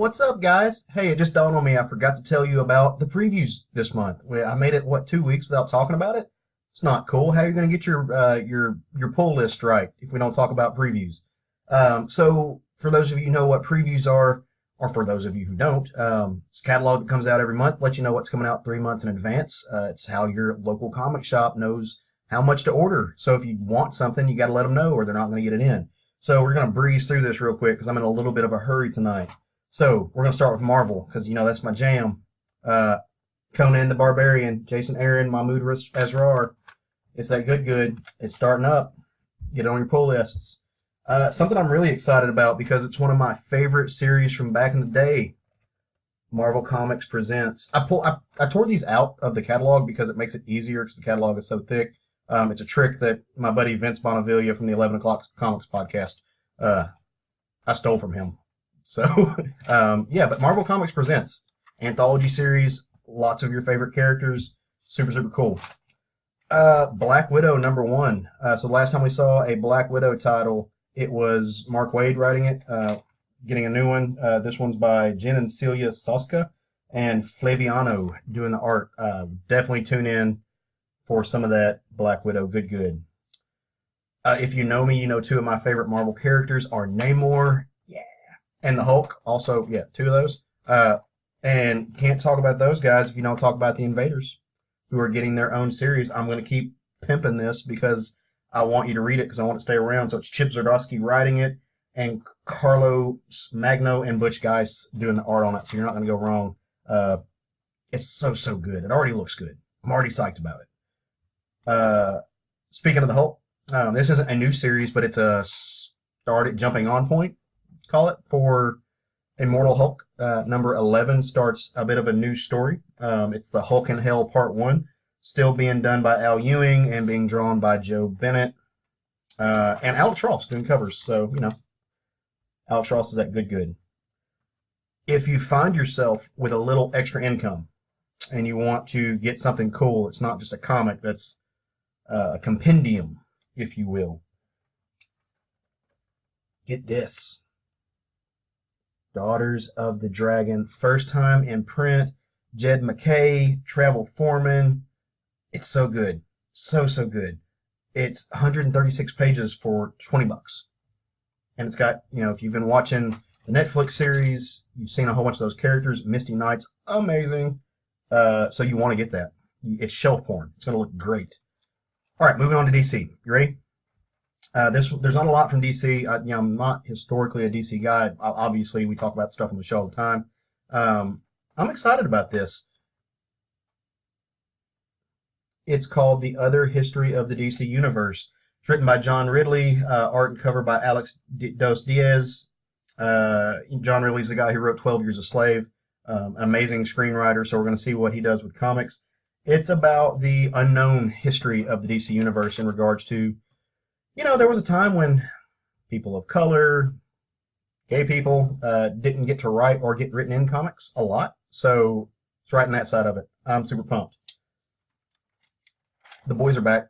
What's up, guys? Hey, it just dawned on me. I forgot to tell you about the previews this month. I made it, what, 2 weeks without talking about it? It's not cool. How are you going to get your pull list right if we don't talk about previews? So, for those of you who know what previews are, or for those of you who don't, it's a catalog that comes out every month, let you know what's coming out 3 months in advance. It's how your local comic shop knows how much to order. So, if you want something, you got to let them know, or they're not going to get it in. So, we're going to breeze through this real quick because I'm in a little bit of a hurry tonight. So we're gonna start with Marvel because that's my jam. Conan the Barbarian, Jason Aaron, Mahmoud Asrar. It's that good. It's starting up. Get it on your pull lists. Something I'm really excited about because it's one of my favorite series from back in the day. Marvel Comics presents. I tore these out of the catalog because it makes it easier because the catalog is so thick. It's a trick that my buddy Vince Bonavilla from the 11 O'Clock Comics podcast, I stole from him. So, but Marvel Comics presents anthology series, lots of your favorite characters, super cool. Black Widow #1. So last time we saw a Black Widow title, it was Mark Waid writing it, getting a new one. This one's by Jen and Celia Soska and Flaviano doing the art. Definitely tune in for some of that Black Widow good. If you know me, you know two of my favorite Marvel characters are Namor and the Hulk. Also, two of those. And can't talk about those guys if you don't talk about the Invaders, who are getting their own series. I'm going to keep pimping this because I want you to read it because I want it to stay around. So it's Chip Zdarsky writing it and Carlos Magno and Butch Geist doing the art on it. So you're not going to go wrong. It's so good. It already looks good. I'm already psyched about it. Speaking of the Hulk, this isn't a new series, but it's a jumping on point, call it, for Immortal Hulk. Number 11 starts a bit of a new story. It's the Hulk in Hell Part 1, still being done by Al Ewing and being drawn by Joe Bennett. And Alex Ross doing covers, so, Alex Ross is that good. If you find yourself with a little extra income and you want to get something cool, it's not just a comic, that's a compendium, if you will. Get this. Daughters of the Dragon, first time in print. Jed MacKay, travel foreman. It's so good. So good. It's 136 pages for $20. And it's got, if you've been watching the Netflix series, you've seen a whole bunch of those characters. Misty Knight's amazing. So you want to get that. It's shelf porn. It's going to look great. All right, moving on to DC. You ready? There's not a lot from DC. I'm not historically a DC guy. Obviously, we talk about stuff on the show all the time. I'm excited about this. It's called The Other History of the DC Universe. It's written by John Ridley, art and cover by Alex Dos Diaz. John Ridley's the guy who wrote 12 Years a Slave. An amazing screenwriter, so we're going to see what he does with comics. It's about the unknown history of the DC Universe in regards to, there was a time when people of color, gay people, didn't get to write or get written in comics a lot. So it's writing that side of it. I'm super pumped. The boys are back.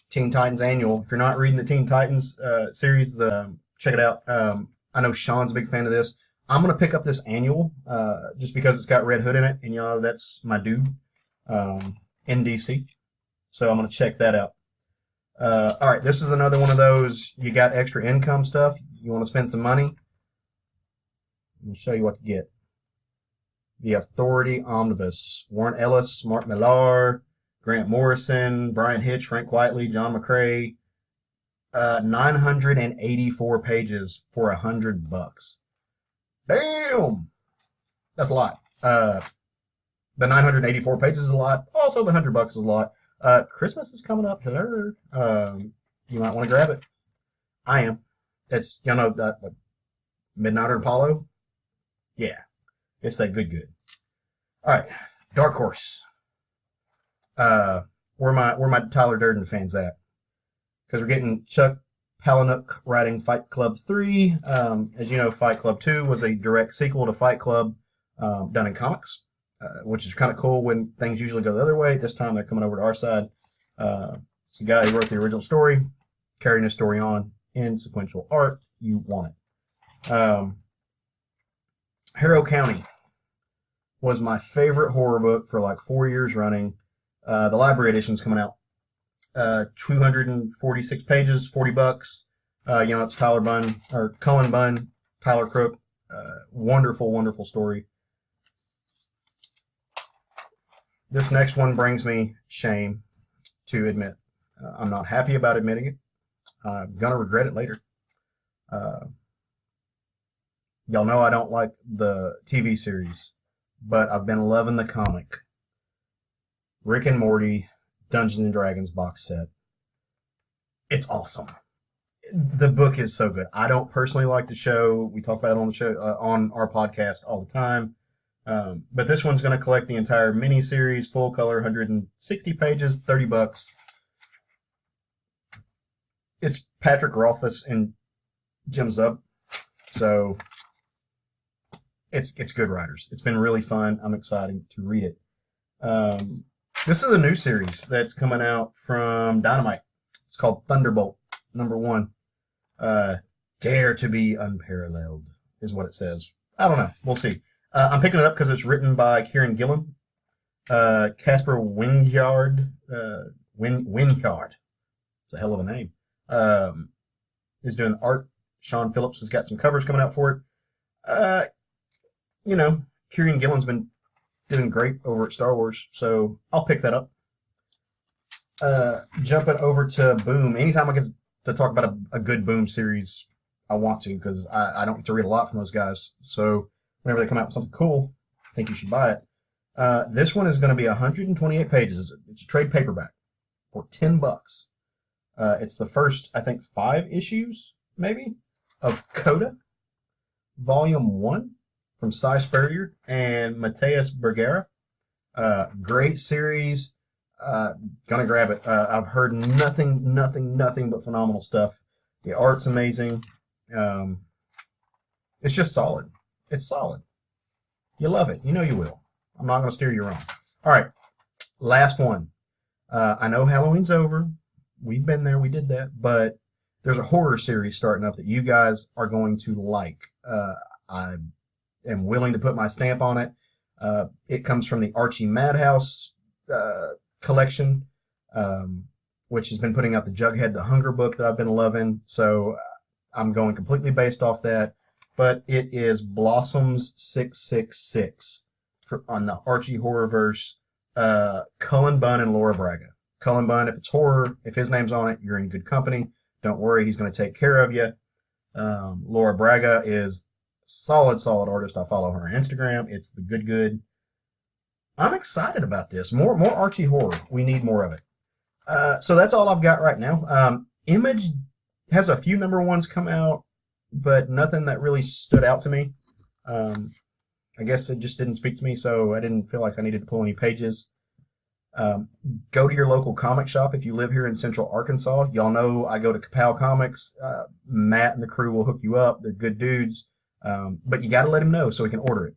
Teen Titans Annual. If you're not reading the Teen Titans series, check it out. I know Sean's a big fan of this. I'm going to pick up this annual just because it's got Red Hood in it, and that's my dude in DC. So I'm going to check that out. All right, this is another one of those, you got extra income stuff, you want to spend some money. Let me show you what to get. The Authority Omnibus. Warren Ellis, Mark Millar, Grant Morrison, Brian Hitch, Frank Whiteley, John McCrae. 984 pages for $100. Damn! That's a lot. The 984 pages is a lot. Also, the $100 is a lot. Christmas is coming up. You might want to grab it. I am. It's, Midnighter Apollo. Yeah. It's that good. All right. Dark Horse. Where my Tyler Durden fans at? Because we're getting Chuck Palahniuk writing Fight Club 3. As you know, Fight Club 2 was a direct sequel to Fight Club done in comics. Which is kind of cool when things usually go the other way. This time they're coming over to our side. It's the guy who wrote the original story, carrying his story on in sequential art. You want it. Harrow County was my favorite horror book for like 4 years running. The library edition's coming out. 246 pages, $40. It's Tyler Bunn or Cullen Bunn, Tyler Crook. Wonderful, wonderful story. This next one brings me shame to admit. I'm not happy about admitting it. I'm gonna regret it later. Y'all know I don't like the TV series, but I've been loving the comic. Rick and Morty Dungeons and Dragons box set. It's awesome. The book is so good. I don't personally like the show. We talk about it on the show, on our podcast all the time. But this one's going to collect the entire mini-series, full color, 160 pages, $30. It's Patrick Rothfuss and Jim Zub. So it's good writers. It's been really fun. I'm excited to read it. This is a new series that's coming out from Dynamite. It's called Thunderbolt, #1. Dare to be unparalleled is what it says. I don't know. We'll see. I'm picking it up because it's written by Kieran Gillen. Casper Wingard. Wingard. It's a hell of a name. Is doing the art. Sean Phillips has got some covers coming out for it. Kieran Gillen's been doing great over at Star Wars, so I'll pick that up. Jumping over to Boom. Anytime I get to talk about a good Boom series, I want to, because I don't get to read a lot from those guys. So whenever they come out with something cool, I think you should buy it. This one is going to be 128 pages. It's a trade paperback for $10. It's the first, I think, 5 issues, maybe, of Coda, Volume 1, from Cy Spurrier and Mateus Bergera. Great series. Gonna grab it. I've heard nothing but phenomenal stuff. The art's amazing. It's just solid. It's solid. You love it. You know you will. I'm not gonna steer you wrong. All right, last one. I know Halloween's over. We've been there. We did that. But there's a horror series starting up that you guys are going to like. I am willing to put my stamp on it. It comes from the Archie Madhouse collection, which has been putting out the Jughead the Hunger book that I've been loving. So I'm going completely based off that. But it is Blossoms 666 on the Archie Horrorverse. Cullen Bunn and Laura Braga. Cullen Bunn, if it's horror, if his name's on it, you're in good company. Don't worry, he's going to take care of you. Laura Braga is solid artist. I follow her on Instagram. It's the good. I'm excited about this. More Archie horror. We need more of it. So that's all I've got right now. Image has a few #1s come out, but nothing that really stood out to me. I guess it just didn't speak to me, so I didn't feel like I needed to pull any pages. Go to your local comic shop if you live here in Central Arkansas. Y'all know I go to Kapow Comics. Matt and the crew will hook you up. They're good dudes. But you got to let him know so he can order it.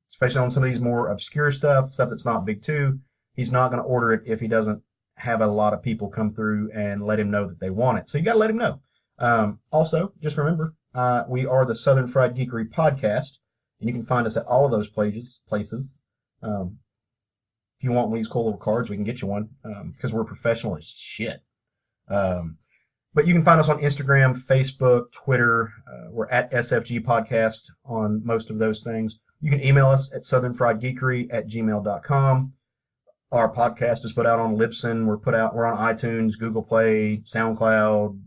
Especially on some of these more obscure stuff that's not big too. He's not going to order it if he doesn't have a lot of people come through and let him know that they want it. So you got to let him know. Also, just remember, we are the Southern Fried Geekery podcast, and you can find us at all of those places. If you want one of these cool little cards, we can get you one, because we're professional as shit. But you can find us on Instagram, Facebook, Twitter. We're at SFG Podcast on most of those things. You can email us at southernfriedgeekery@gmail.com. Our podcast is put out on Libsyn. We're on iTunes, Google Play, SoundCloud,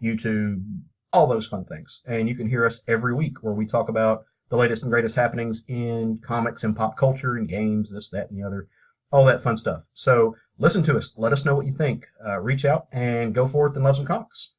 YouTube, all those fun things. And you can hear us every week where we talk about the latest and greatest happenings in comics and pop culture and games, this, that, and the other. All that fun stuff. So listen to us. Let us know what you think. Reach out and go forth and love some comics.